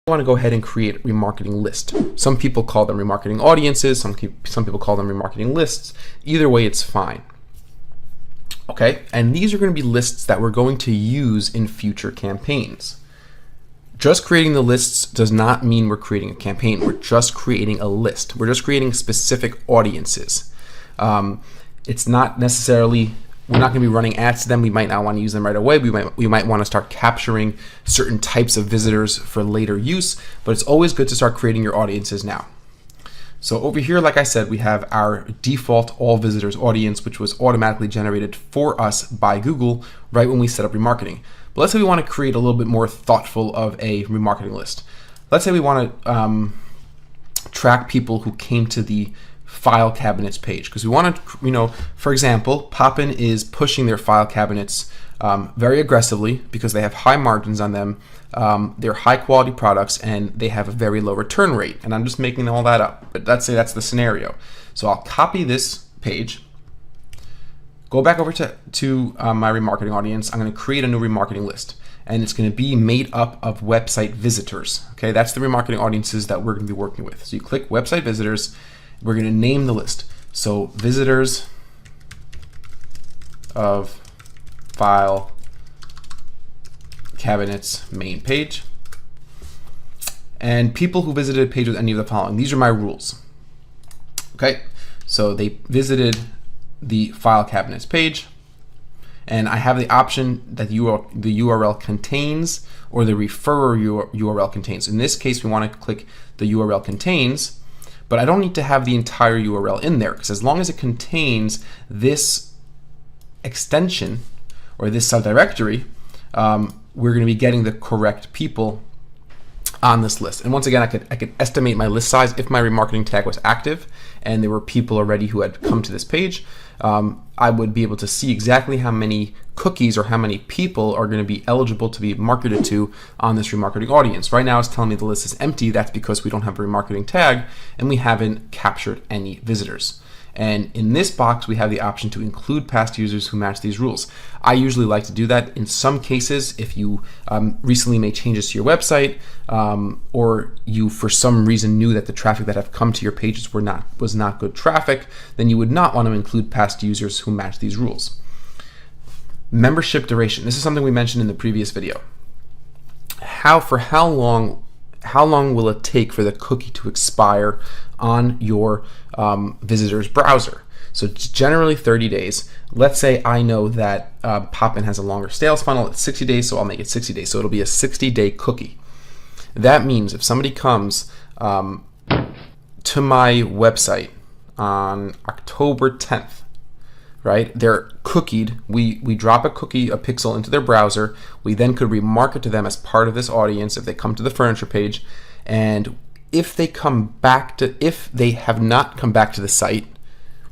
want to go ahead and create a remarketing list. Some people call them remarketing audiences, some people call them remarketing lists. Either way, it's fine. Okay, and these are going to be lists that we're going to use in future campaigns. Just creating the lists does not mean we're creating a campaign. We're just creating a list. We're just creating specific audiences. It's not necessarily, we're not going to be running ads to them. We might not want to use them right away. We might want to start capturing certain types of visitors for later use, but it's always good to start creating your audiences now. So over here, like I said, we have our default all visitors audience, which was automatically generated for us by Google right when we set up remarketing. But let's say we want to create a little bit more thoughtful of a remarketing list. Let's say we want to track people who came to the file cabinets page, because we want to, for example, Poppin is pushing their file cabinets very aggressively because they have high margins on them. They're high quality products and they have a very low return rate. And I'm just making all that up, but let's say that's the scenario. So I'll copy this page, go back over to my remarketing audience. I'm going to create a new remarketing list, and it's going to be made up of website visitors. Okay, that's the remarketing audiences that we're going to be working with. So you click website visitors. We're going to name the list. So visitors of file cabinets main page, and people who visited a page with any of the following. These are my rules. Okay, so they visited the file cabinets page, and I have the option that the URL contains or the referrer URL contains. In this case, we want to click the URL contains, but I don't need to have the entire URL in there, because as long as it contains this extension or this subdirectory, we're going to be getting the correct people on this list. And once again, I could estimate my list size if my remarketing tag was active and there were people already who had come to this page. I would be able to see exactly how many cookies or how many people are going to be eligible to be marketed to on this remarketing audience. Right now it's telling me the list is empty. That's because we don't have a remarketing tag and we haven't captured any visitors. And in this box, we have the option to include past users who match these rules. I usually like to do that in some cases. If you recently made changes to your website, or you for some reason knew that the traffic that have come to your pages was not good traffic, then you would not want to include past users who match these rules. Membership duration. This is something we mentioned in the previous video. How long will it take for the cookie to expire on your visitor's browser? So it's generally 30 days. Let's say I know that Poppin has a longer sales funnel at 60 days, so I'll make it 60 days. So it'll be a 60-day cookie. That means if somebody comes to my website on October 10th, right? They're cookied. We drop a cookie, a pixel into their browser. We then could remarket to them as part of this audience if they come to the furniture page. And if they have not come back to the site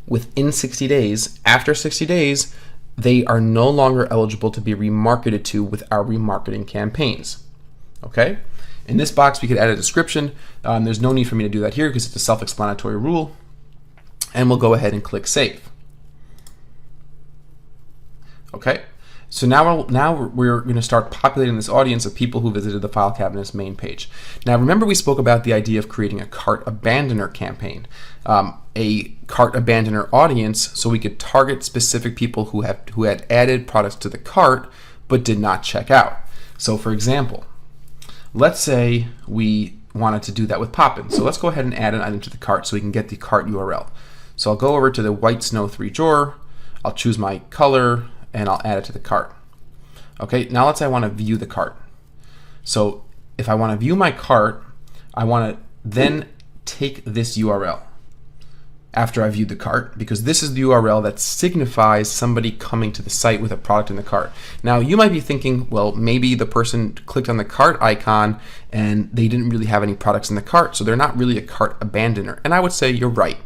within 60 days, after 60 days, they are no longer eligible to be remarketed to with our remarketing campaigns. Okay? In this box, we could add a description. There's no need for me to do that here because it's a self-explanatory rule. And we'll go ahead and click Save. Okay, so now we're going to start populating this audience of people who visited the file cabinets main page. Now remember, we spoke about the idea of creating a cart abandoner campaign, a cart abandoner audience, so we could target specific people who had added products to the cart but did not check out. So for example, let's say we wanted to do that with Poppin. So let's go ahead and add an item to the cart so we can get the cart URL. So I'll go over to the white snow 3 drawer. I'll choose my color and I'll add it to the cart. Okay, now let's say I want to view the cart. So if I want to view my cart, I want to then take this URL after I viewed the cart, because this is the URL that signifies somebody coming to the site with a product in the cart. Now you might be thinking, well, maybe the person clicked on the cart icon and they didn't really have any products in the cart, so they're not really a cart abandoner. And I would say you're right.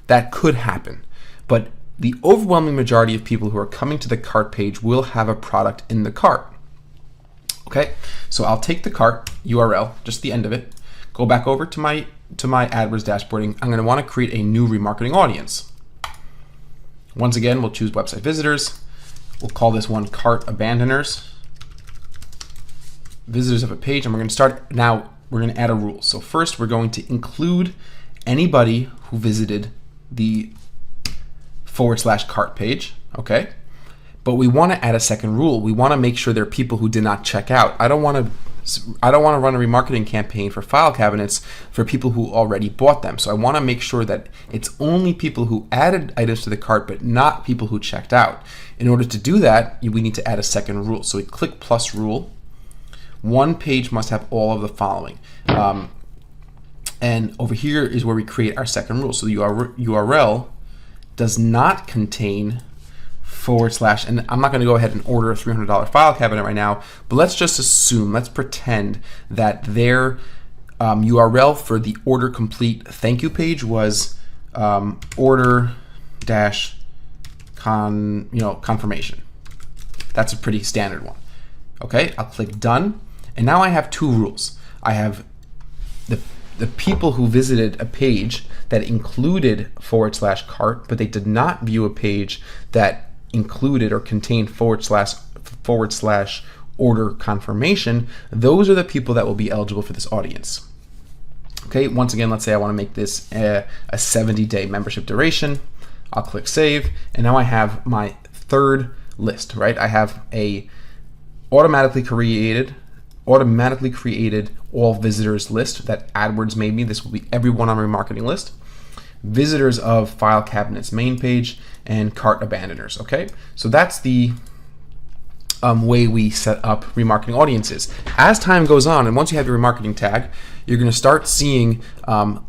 That could happen. But the overwhelming majority of people who are coming to the cart page will have a product in the cart. Okay, so I'll take the cart URL, just the end of it, go back over to my AdWords dashboarding. I'm going to want to create a new remarketing audience. Once again, we'll choose website visitors. We'll call this one cart abandoners. Visitors of a page, and we're going to start now we're going to add a rule. So first, we're going to include anybody who visited the /cart page, okay? But we want to add a second rule. We want to make sure there are people who did not check out. I don't want to run a remarketing campaign for file cabinets for people who already bought them. So I want to make sure that it's only people who added items to the cart, but not people who checked out. In order to do that, we need to add a second rule. So we click plus rule. One page must have all of the following. And over here is where we create our second rule. So the URL does not contain / and I'm not going to go ahead and order a $300 file cabinet right now, but let's just assume, let's pretend that their URL for the order complete thank you page was order dash confirmation. That's a pretty standard one. Okay, I'll click done, and now I have two rules. I have the people who visited a page that included / cart, but they did not view a page that included or contained / order confirmation. Those are the people that will be eligible for this audience. Okay, once again, let's say I want to make this a 70-day membership duration. I'll click save, and now I have my third list, right? I have a automatically created all visitors list that AdWords made me. This will be everyone on my remarketing list. Visitors of file cabinets main page, and cart abandoners. Okay, so that's the way we set up remarketing audiences. As time goes on, and once you have your remarketing tag, you're going to start seeing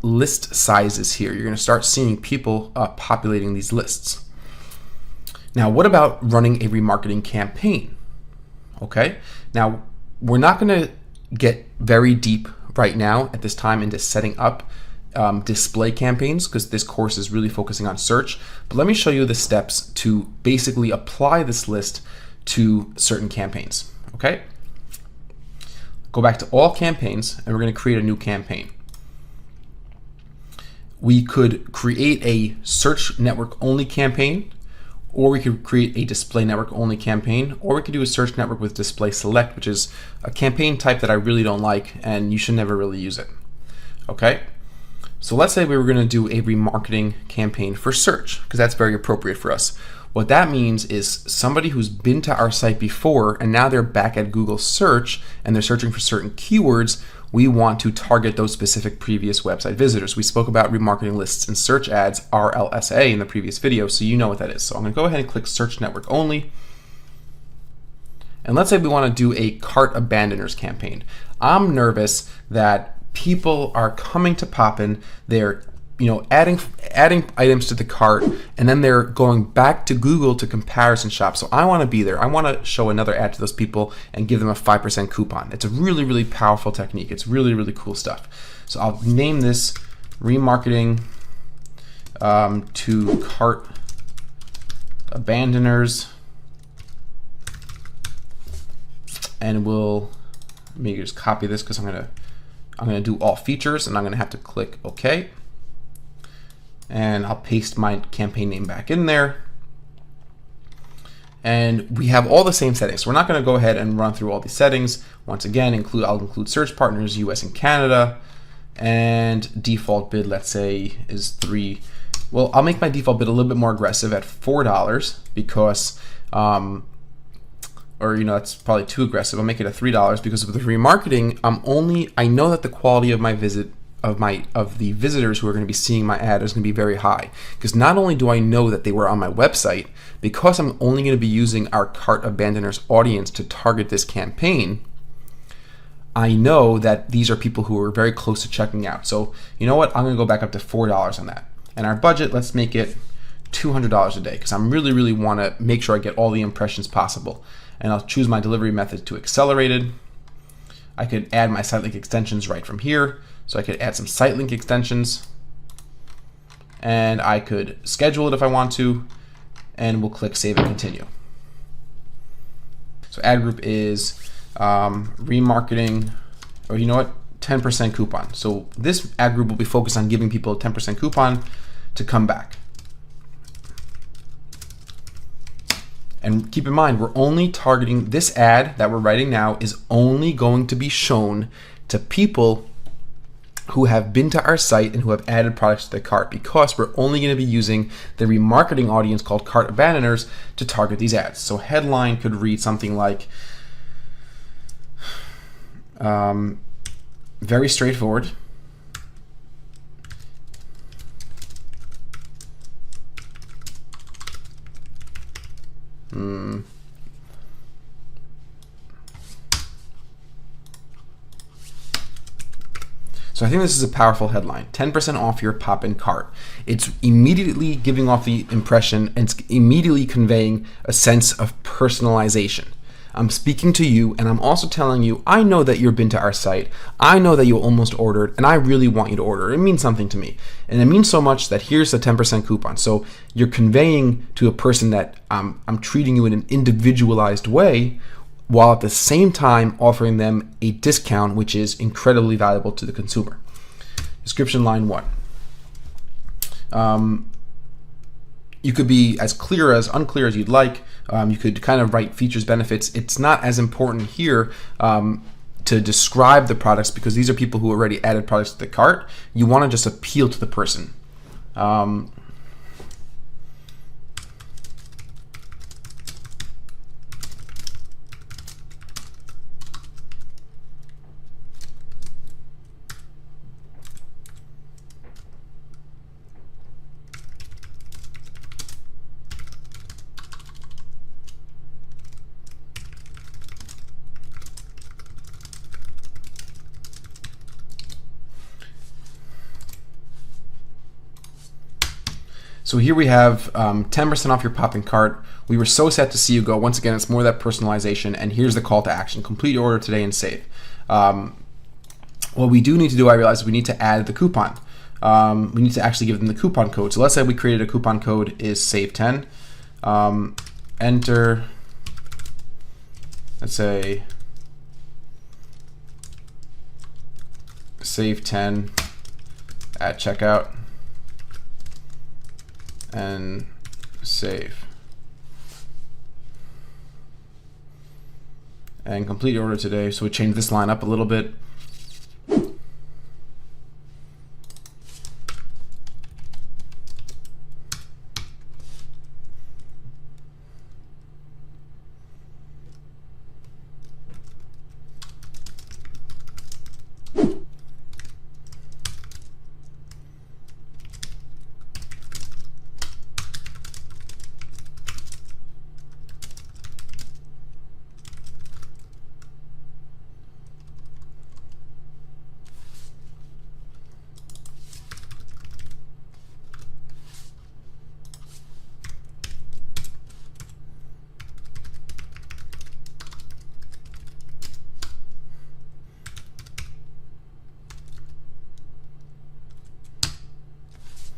list sizes here. You're going to start seeing people populating these lists. Now, what about running a remarketing campaign? Okay, now we're not going to get very deep right now at this time into setting up display campaigns, because this course is really focusing on search. But let me show you the steps to basically apply this list to certain campaigns. Okay, go back to all campaigns, and we're going to create a new campaign. We could create a search network only campaign, or we could create a display network only campaign, or we could do a search network with display select, which is a campaign type that I really don't like, and you should never really use it. Okay, so let's say we were going to do a remarketing campaign for search, because that's very appropriate for us. What that means is somebody who's been to our site before and now they're back at Google search and they're searching for certain keywords, we want to target those specific previous website visitors. We spoke about remarketing lists and search ads, RLSA, in the previous video, so you know what that is. So I'm going to go ahead and click search network only. And let's say we want to do a cart abandoners campaign. I'm nervous that people are coming to Poppin, they're adding items to the cart, and then they're going back to Google to comparison shop. So I want to be there. I want to show another ad to those people and give them a 5% coupon. It's a really, really powerful technique. It's really, really cool stuff. So I'll name this remarketing to cart abandoners, and let me just copy this because I'm gonna do all features, and I'm gonna have to click OK. And I'll paste my campaign name back in there. And we have all the same settings. So we're not going to go ahead and run through all these settings. Once again, I'll include search partners, US and Canada, and default bid, let's say, is $3. Well, I'll make my default bid a little bit more aggressive at $4 because, that's probably too aggressive. I'll make it at $3 because with the remarketing, I know that the quality of my visit of the visitors who are going to be seeing my ad is going to be very high, because not only do I know that they were on my website, because I'm only going to be using our cart abandoners audience to target this campaign, I know that these are people who are very close to checking out. So you know what, I'm going to go back up to $4 on that. And our budget, let's make it $200 a day, because I'm really want to make sure I get all the impressions possible. And I'll choose my delivery method to accelerated. I could add my site link extensions right from here. So I could add some site link extensions, and I could schedule it if I want to, and we'll click save and continue. So ad group is remarketing, or 10% coupon. So this ad group will be focused on giving people a 10% coupon to come back. And keep in mind, we're only targeting this ad that we're writing now is only going to be shown to people who have been to our site and who have added products to the cart, because we're only going to be using the remarketing audience called cart abandoners to target these ads. So headline could read something like, very straightforward. So I think this is a powerful headline. 10% off your pop-in cart. It's immediately giving off the impression and it's immediately conveying a sense of personalization. I'm speaking to you and I'm also telling you, I know that you've been to our site. I know that you almost ordered and I really want you to order. It means something to me. And it means so much that here's the 10% coupon. So you're conveying to a person that I'm treating you in an individualized way, while at the same time offering them a discount, which is incredibly valuable to the consumer. Description line 1. You could be as clear as unclear as you'd like. You could kind of write features, benefits. It's not as important here to describe the products, because these are people who already added products to the cart. You want to just appeal to the person. So here we have 10% off your pop-in cart. We were so set to see you go. Once again, it's more that personalization. And here's the call to action. Complete your order today and save. What we do need to do, I realize, we need to add the coupon. We need to actually give them the coupon code. So let's say we created a coupon code is save10. Enter, let's say, save10 at checkout. And save. And complete your order today. So we change this line up a little bit.